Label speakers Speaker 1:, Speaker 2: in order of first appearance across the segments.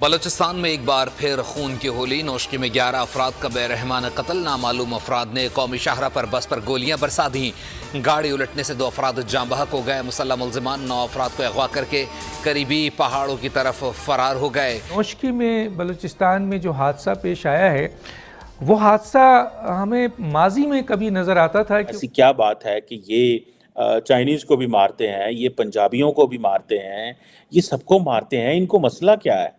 Speaker 1: बलूचिस्तान में एक बार फिर खून की होली। नौशकी में 11 अफराद का बेरहमाना कत्ल। नामालूम अफराद ने कौमी शाहरा पर बस पर गोलियां बरसा दी। गाड़ी उलटने से 2 अफराद जाँ बहक हो गए। मुसल्लम मुलजिमान 9 अफराद को अगवा करके करीबी पहाड़ों की तरफ फरार हो गए।
Speaker 2: नौशकी में बलूचिस्तान में जो हादसा पेश आया है वो हादसा हमें माजी में कभी नज़र आता था।
Speaker 3: ऐसी क्या बात है कि ये चाइनीज़ को भी मारते हैं, ये पंजाबियों को भी मारते हैं, ये सबको मारते हैं, इनको मसला क्या है?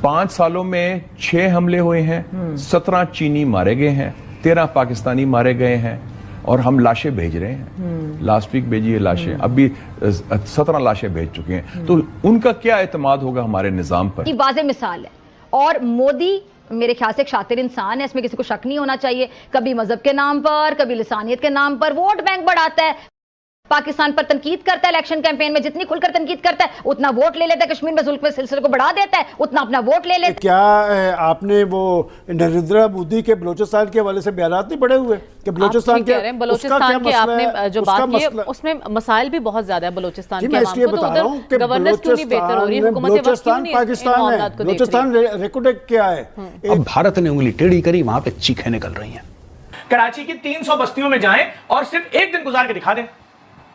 Speaker 4: 5 सालों में 6 हमले हुए हैं, 17 चीनी मारे गए हैं, 13 पाकिस्तानी मारे गए हैं और हम लाशें भेज रहे हैं। लास्ट वीक भेजी है लाशें, अभी 17 लाशें भेज चुके हैं। तो उनका क्या एतमाद होगा हमारे निजाम पर?
Speaker 5: वाज़ेह मिसाल है। और मोदी मेरे ख्याल से एक शातिर इंसान है, इसमें किसी को शक नहीं होना चाहिए। कभी मजहब के नाम पर, कभी लिसानियत के नाम पर वोट बैंक बढ़ाता है, पाकिस्तान पर तनकीद करता है। इलेक्शन कैंपेन में जितनी खुलकर तनकीद करता है उतना वोट ले लेता है। कश्मीर में जुल्म के सिलसिले को बढ़ा देता है, उतना अपना वोट ले लेता है।
Speaker 6: क्या आपने वो नरेंद्र मोदी के बलूचिस्तान के हवाले से बयान नहीं पढ़े हुए कि बलूचिस्तान के
Speaker 7: आपने जो बात की उसमें मसाइल भी बहुत ज्यादा है बलूचिस्तान के
Speaker 6: इसलिए बता रहा हूँ कि बलूचिस्तान पाकिस्तान है, बलूचिस्तान रेकोडेक क्या है।
Speaker 8: अब भारत ने उंगली टेढ़ी करी, वहां पे चीखें निकल रही हैं।
Speaker 9: कराची की 300 बस्तियों में जाएं और सिर्फ एक दिन गुजार के दिखा दें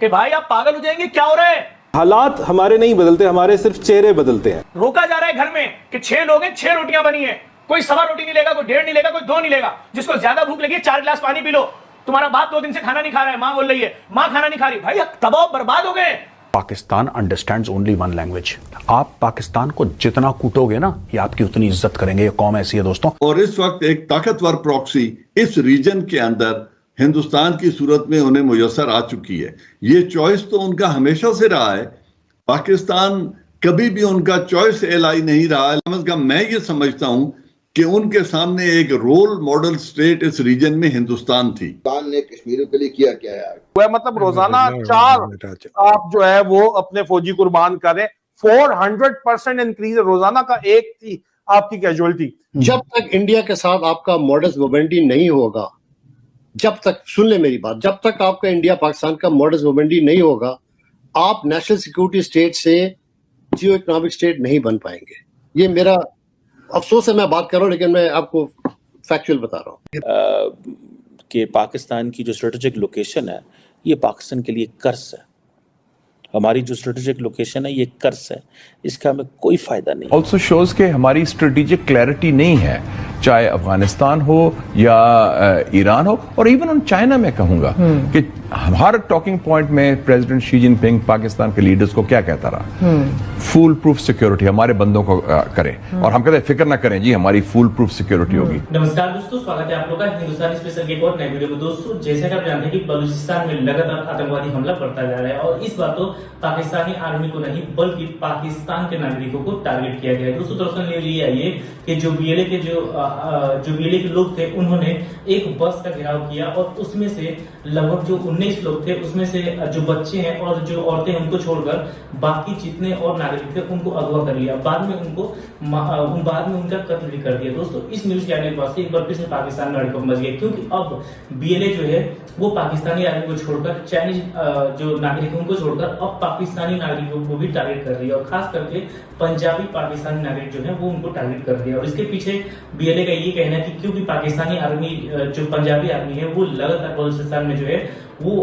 Speaker 9: कि भाई आप पागल हो जाएंगे, क्या हो रहा है।
Speaker 10: हालात हमारे नहीं बदलते, हमारे सिर्फ चेहरे बदलते हैं।
Speaker 9: रोका जा रहा है घर में कि 6 लोग हैं, 6 रोटियां बनी है, कोई 1.25 रोटी नहीं लेगा, कोई 1.5 नहीं लेगा, कोई 2 नहीं लेगा। जिसको ज्यादा भूख लगी 4 गिलास पानी पी लो। तुम्हारा बाप 2 दिन से खाना नहीं खा रहा है, मां बोल रही है मां खाना नहीं खा रही। भाई तबाह बर्बाद हो गए।
Speaker 8: Pakistan understands only one language. आप पाकिस्तान को जितना कूटोगे ना, ये आपकी उतनी इज्जत करेंगे। ये कौम ऐसी है दोस्तों।
Speaker 11: और इस वक्त एक ताकतवर प्रॉक्सी इस रीजन के अंदर हिंदुस्तान की सूरत में उन्हें मुयस्सर आ चुकी है। ये चॉइस तो उनका हमेशा से रहा है। पाकिस्तान कभी भी उनका चॉइस एलाई नहीं रहा है। मैं ये समझता हूं कि उनके सामने एक रोल मॉडल स्टेट इस रीजन में हिंदुस्तान थी।
Speaker 12: पाकिस्तान ने कश्मीर के लिए किया क्या है?
Speaker 10: वह मतलब रोजाना 4 आप जो है वो अपने फौजी कुर्बान करें। 400% इंक्रीज रोजाना का। एक थी आपकी कैजुअलिटी।
Speaker 12: जब तक इंडिया के साथ आपका मॉडस मोवेंडी नहीं होगा, जब तक, सुन ले मेरी बात, जब तक आपका इंडिया पाकिस्तान का मॉडस मोवेंडी नहीं होगा, आप नेशनल सिक्योरिटी स्टेट से जियो इकोनॉमिक स्टेट नहीं बन पाएंगे। ये मेरा अफसोस है, मैं बात कर रहा हूँ, लेकिन मैं आपको फैक्चुअल बता रहा हूँ
Speaker 3: कि पाकिस्तान की जो स्ट्रेटेजिक लोकेशन है ये पाकिस्तान के लिए कर्ज है। हमारी जो स्ट्रेटेजिक लोकेशन है ये कर्ज है, इसका हमें कोई फायदा नहीं।
Speaker 4: ऑल्सो शोज के हमारी स्ट्रेटेजिक क्लैरिटी नहीं है, चाहे अफगानिस्तान हो या ईरान हो और इवन उन चाइना में कहूंगा कि हर टॉकिंग पॉइंट में प्रेसिडेंट शी जिनपिंग पाकिस्तान के लीडर्स को क्या कहता रहा, फुल प्रूफ सिक्योरिटी हमारे बंदों को करें। और हम कहते हैं फिक्र ना करें जी, हमारी फुल प्रूफ सिक्योरिटी होगी।
Speaker 9: नमस्कार दोस्तों, स्वागत है आप लोगों का हिंदुस्तान स्पेशल के एक और नए वीडियो में। दोस्तों जैसे कि आप जानते हैं कि बलूचिस्तान में लगातार आतंकवादी हमला बढ़ता जा रहा है और इस बार तो पाकिस्तानी आर्मी को नहीं बल्कि पाकिस्तान के नागरिकों को टारगेट किया गया है। दोस्तों दरअसल न्यूज ये आई है कि जो बीएलए के लोग थे उन्होंने एक बस का घेराव किया और उसमें से लगभग जो 19 लोग थे उसमें से जो बच्चे हैं और जो औरतें हैं उनको छोड़कर बाकी जितने और नागरिक थे उनको अगवा कर लिया। बाद में उनका कत्ल भी कर दिया। दोस्तों इस न्यूज के आने के बाद से एक बार फिर से पाकिस्तान में हड़कंप मच गया, क्योंकि अब बीएलए जो है वो पाकिस्तानी आर्मी को छोड़कर चाइनीज जो नागरिक है उनको छोड़कर अब पाकिस्तानी नागरिकों को भी टारगेट कर रही है और खास करके पंजाबी पाकिस्तानी नागरिक जो है वो उनको टारगेट कर दिया। और इसके पीछे बीएलए का ये कहना है कि क्योंकि पाकिस्तानी आर्मी जो पंजाबी आर्मी है वो लगातार बलूचिस्तान में जो है वो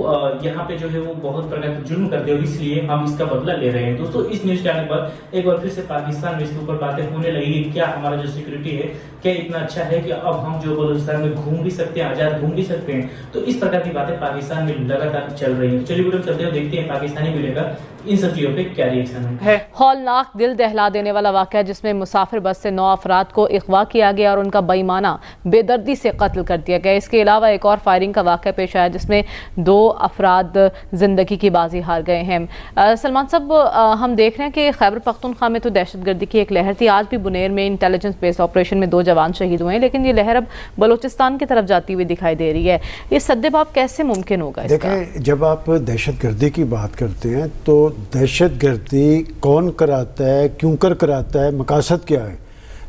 Speaker 9: यहाँ पे जो है वो बहुत प्रकार के जुल्म करते हैं और इसलिए हम इसका बदला ले रहे हैं। दोस्तों इस न्यूज के आने पर एक बार फिर से पाकिस्तान में इसके ऊपर बातें होने लगी कि क्या हमारा जो सिक्योरिटी है क्या इतना अच्छा है कि अब हम जो बलूचिस्तान में घूम भी सकते हैं, आजाद घूम भी सकते हैं। तो इस प्रकार की बातें पाकिस्तान में लगातार चल रही है। चलिए वीडियो चलते हैं, देखते हैं पाकिस्तानी मीडिया का इन सब चीजों पे क्या रिएक्शन है।
Speaker 7: हौलनाक दिल दहला देने वाला वाकया जिसमें मुसाफिर बस से 9 अफराद को अगवा किया गया और उनका बेईमाना बेदर्दी से कत्ल कर दिया गया। इसके अलावा एक और फायरिंग का वाकया पेश आया जिसमें 2 अफराद जिंदगी की बाजी हार गए हैं। सलमान साहब, हम देख रहे हैं कि खैबर पख्तूनख्वा में तो दहशतगर्दी की एक लहर थी। आज भी बुनेर में इंटेलिजेंस बेस्ड ऑपरेशन में 2 जवान शहीद हुए हैं, लेकिन ये लहर अब बलूचिस्तान की तरफ जाती हुई दिखाई दे रही है। ये सद्देबाब कैसे मुमकिन होगा?
Speaker 6: देखें, जब आप दहशतगर्दी की बात करते हैं तो दहशतगर्दी कौन कराता है, क्यों कर कराता है, मकासद क्या है।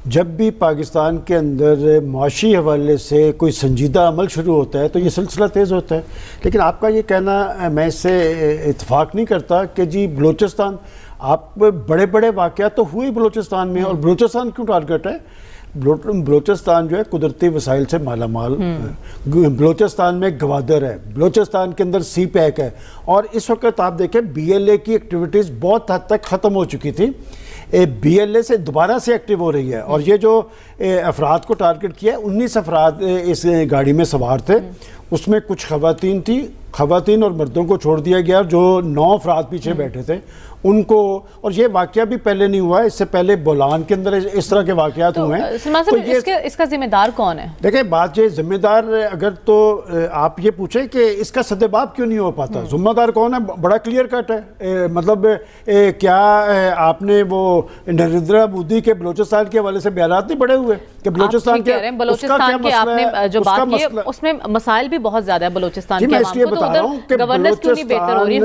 Speaker 6: जब भी पाकिस्तान के अंदर मुआशी हवाले से कोई संजीदा अमल शुरू होता है तो ये सिलसिला तेज़ होता है। लेकिन आपका ये कहना, मैं इससे इत्फाक नहीं करता कि जी बलूचिस्तान, आप बड़े बड़े वाक़यात तो हुए बलूचिस्तान में, और बलूचिस्तान क्यों टारगेट है? बलूचिस्तान जो है कुदरती वसाइल से माला माल, बलूचिस्तान में गवादर है, बलूचिस्तान के अंदर सी पैक है, और इस वक्त आप देखें BLA की एक्टिविटीज़ बहुत हद तक ख़त्म हो चुकी थी, BLA से दोबारा से एक्टिव हो रही है। और ये जो अफराद को टारगेट किया, 19 अफराद इस गाड़ी में सवार थे, उसमें कुछ खवातीन थी, खवातीन और मर्दों को छोड़ दिया गया, जो 9 अफराद पीछे बैठे थे उनको। और ये वाकया भी पहले नहीं हुआ, इससे पहले बोलान के अंदर इस तरह के वाकयात हुए हैं।
Speaker 7: तो इसका जिम्मेदार कौन है? देखिए
Speaker 6: बात ये जिम्मेदार, अगर तो आप ये पूछें कि इसका सदेबाब क्यों नहीं हो पाता, जिम्मेदार कौन है, बड़ा क्लियर कट है। मतलब क्या आपने वो नरेंद्र मोदी के बलूचिस्तान के हवाले से बयानात नहीं पढ़े हुए कि बलूचिस्तान के
Speaker 7: आपने जो बात की उसमें मसाइल भी बहुत ज्यादा है बलूचिस्तान के,
Speaker 6: इसलिए बता रहा हूँ कि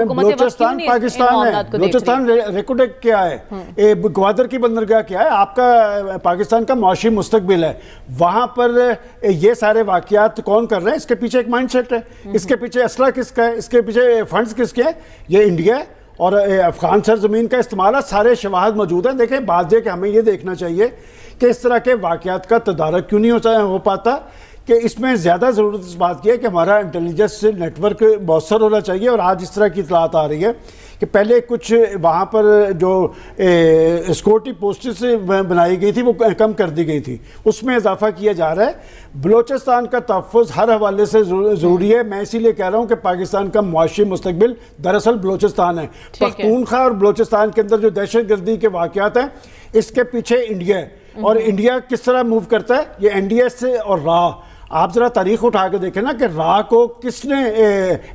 Speaker 6: बलूचिस्तान पाकिस्तान है, बलूचिस्तान रेकोडेक क्या है, ग्वादर की बंदरगाह क्या है, आपका पाकिस्तान का मुआशी मुस्तकबिल है। वहां पर ये सारे वाकयात कौन कर रहे हैं, इसके पीछे एक माइंडसेट है, इसके पीछे असला किसका है, इसके पीछे फंड्स किसके हैं, ये इंडिया है और अफगान सरजमीन का इस्तेमाल है। सारे शवाहद मौजूद हैं। देखें बात यह कि हमें ये देखना चाहिए कि इस तरह के वाकयात का तदारक क्यों नहीं हो पाता, कि इसमें ज़्यादा ज़रूरत इस बात की है कि हमारा इंटेलिजेंस नेटवर्क मौसर होना चाहिए। और आज इस तरह की इतलात आ रही है कि पहले कुछ वहाँ पर जो सिक्योरिटी पोस्ट्स बनाई गई थी वो कम कर दी गई थी, उसमें इजाफा किया जा रहा है। बलूचिस्तान का तहफ़्फ़ुज़ हर हवाले से ज़रूरी है। मैं इसीलिए कह रहा हूँ कि पाकिस्तान का मुआशी मुस्तकबिल दरअसल बलूचिस्तान है। पख्तूनख्वा और बलूचिस्तान के अंदर जो दहशतगर्दी के वाक़यात हैं, इसके पीछे इंडिया है। और इंडिया किस तरह मूव करता है, ये NDS और राह, आप ज़रा तारीख उठा के देखें ना कि राह को किसने,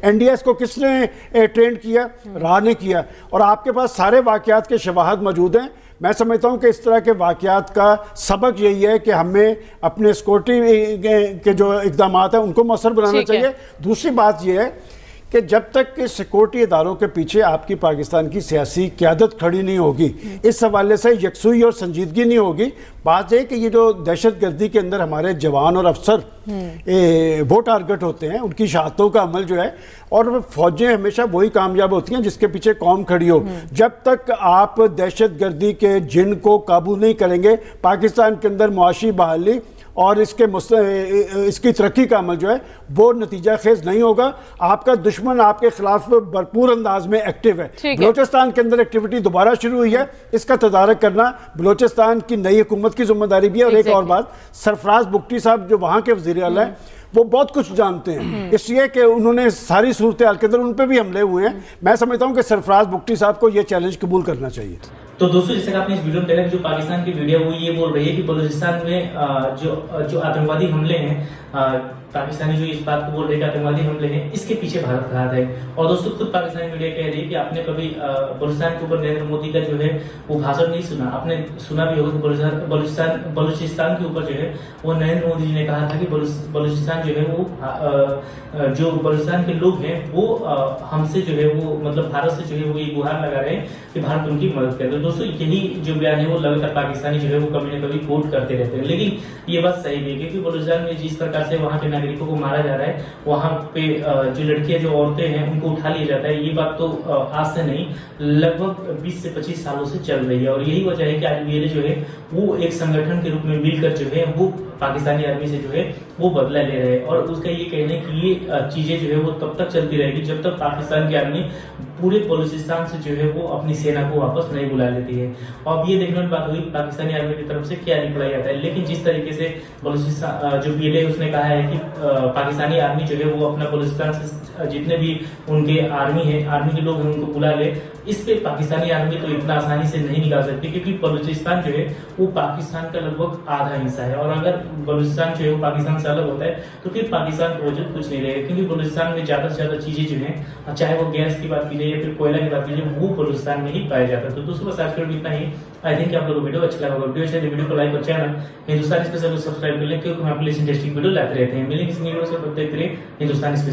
Speaker 6: NDS को किसने ट्रेंड किया, राह ने किया। और आपके पास सारे वाक़यात के शवाहद मौजूद हैं। मैं समझता हूँ कि इस तरह के वाक़यात का सबक यही है कि हमें अपने सिक्योरिटी के जो इक़दाम हैं उनको मौसर बनाना चाहिए। दूसरी बात यह है कि जब तक कि सिक्योरिटी इदारों के पीछे आपकी पाकिस्तान की सियासी क़यादत खड़ी नहीं होगी, इस हवाले से यकसुई और संजीदगी नहीं होगी। बात है कि ये जो दहशतगर्दी के अंदर हमारे जवान और अफसर वो टारगेट होते हैं, उनकी शहादतों का अमल जो है, और फौजें हमेशा वही कामयाब होती हैं जिसके पीछे कौम खड़ी हो। जब तक आप दहशतगर्दी के जिन को काबू नहीं करेंगे, पाकिस्तान के अंदर मुआशी बहाली और इसकी तरक्की का अमल जो है वो नतीजा खेज नहीं होगा। आपका दुश्मन आपके खिलाफ भरपूर अंदाज में एक्टिव है। बलूचिस्तान के अंदर एक्टिविटी दोबारा शुरू हुई है, इसका तदारक करना बलूचिस्तान की नई हुकूमत की जिम्मेदारी भी है। और एक और बात, सरफराज बुगटी साहब जो वहाँ के वज़ीर आला हैं, वो बहुत कुछ जानते हैं, इसलिए कि उन्होंने सारी सूरत हाल के अंदर उन पर भी हमले हुए हैं। मैं समझता हूँ कि सरफराज बुगटी साहब को ये चैलेंज कबूल करना चाहिए।
Speaker 9: तो दोस्तों, जैसे कि आपने इस वीडियो में देखा, जो पाकिस्तान की वीडियो वो ये बोल रही है कि बलूचिस्तान में जो आतंकवादी हमले हैं, पाकिस्तानी जो इस बात को बोल रहे हैं कि आतंकवादी हमले हैं, इसके पीछे भारत खड़ा है। और दोस्तों, खुद पाकिस्तानी मीडिया कह रही है कि आपने कभी बलूचिस्तान के ऊपर नरेंद्र मोदी का जो है वो भाषण नहीं सुना। आपने सुना भी होगा कि बलूचिस्तान के ऊपर जो है वो नरेंद्र मोदी जी ने कहा था कि बलूचिस्तान जो है वो जो बलूचिस्तान के लोग हैं वो हमसे जो है वो मतलब भारत से जो है वो ये गुहार लगा रहे हैं कि भारत उनकी मदद करे। तो दोस्तों, यही जो बयान है वो लगातार पाकिस्तानी जो है वो कभी न कभी कोट करते रहते हैं। लेकिन ये बात सही नहीं है, क्योंकि बलूचिस्तान में जिस प्रकार से वहाँ के नागरिकों को मारा जा रहा है, वहाँ पे जो लड़कियां जो औरतें हैं उनको उठा लिया जाता है, ये बात तो आज से नहीं, लगभग 20 से 25 सालों से चल रही है। और यही वजह है कि आज BLA जो है वो एक संगठन के रूप में मिलकर जो है वो पाकिस्तानी आर्मी से जो है वो बदला ले रहे हैं। और उसका ये कहना है कि ये चीजें जो है वो तब तक चलती रहेगी जब तक पाकिस्तान की आर्मी पूरे बलूचिस्तान से जो है वो अपनी सेना को वापस नहीं बुला लेती है। अब ये देखने की बात हुई पाकिस्तानी आर्मी की तरफ से क्या रिप्लाई आता है। लेकिन जिस तरीके से बलूचिस्तान जो BLA उसने कहा है कि पाकिस्तानी आर्मी जो है वो अपना बलूचिस्तान से जितने भी उनके आर्मी है, आर्मी के लोग हैं, उनको बुला ले, इस पे पाकिस्तानी आर्मी तो इतना आसानी से नहीं निकाल सकती, क्योंकि बलूचिस्तान जो है वो पाकिस्तान का लगभग आधा हिस्सा है। और अगर बलूचिस्तान जो है वो पाकिस्तान से अलग होता है तो फिर पाकिस्तान को वजूद कुछ नहीं रहेगा, क्योंकि बलूचिस्तान में ज्यादा से ज्यादा चीजें जो है, चाहे वो गैस की बात कीजिए या फिर कोयला की बात कीजिए, वो बलूचिस्तान में ही पाया जाता है। तो दोस्तों, बस आज के वीडियो इतना ही। आई थिंक आप लोगों को वीडियो अच्छा लगा होगा। वीडियो को लाइक और चैनल हिंदुस्तानी स्पेशल को सब्सक्राइब कर लें, क्योंकि हम आपके लिए इंटरेस्टिंग वीडियो लाते रहते हैं। मिलेंगे इस वीडियो से, तब तक के लिए हिंदुस्तानी स्पेशल।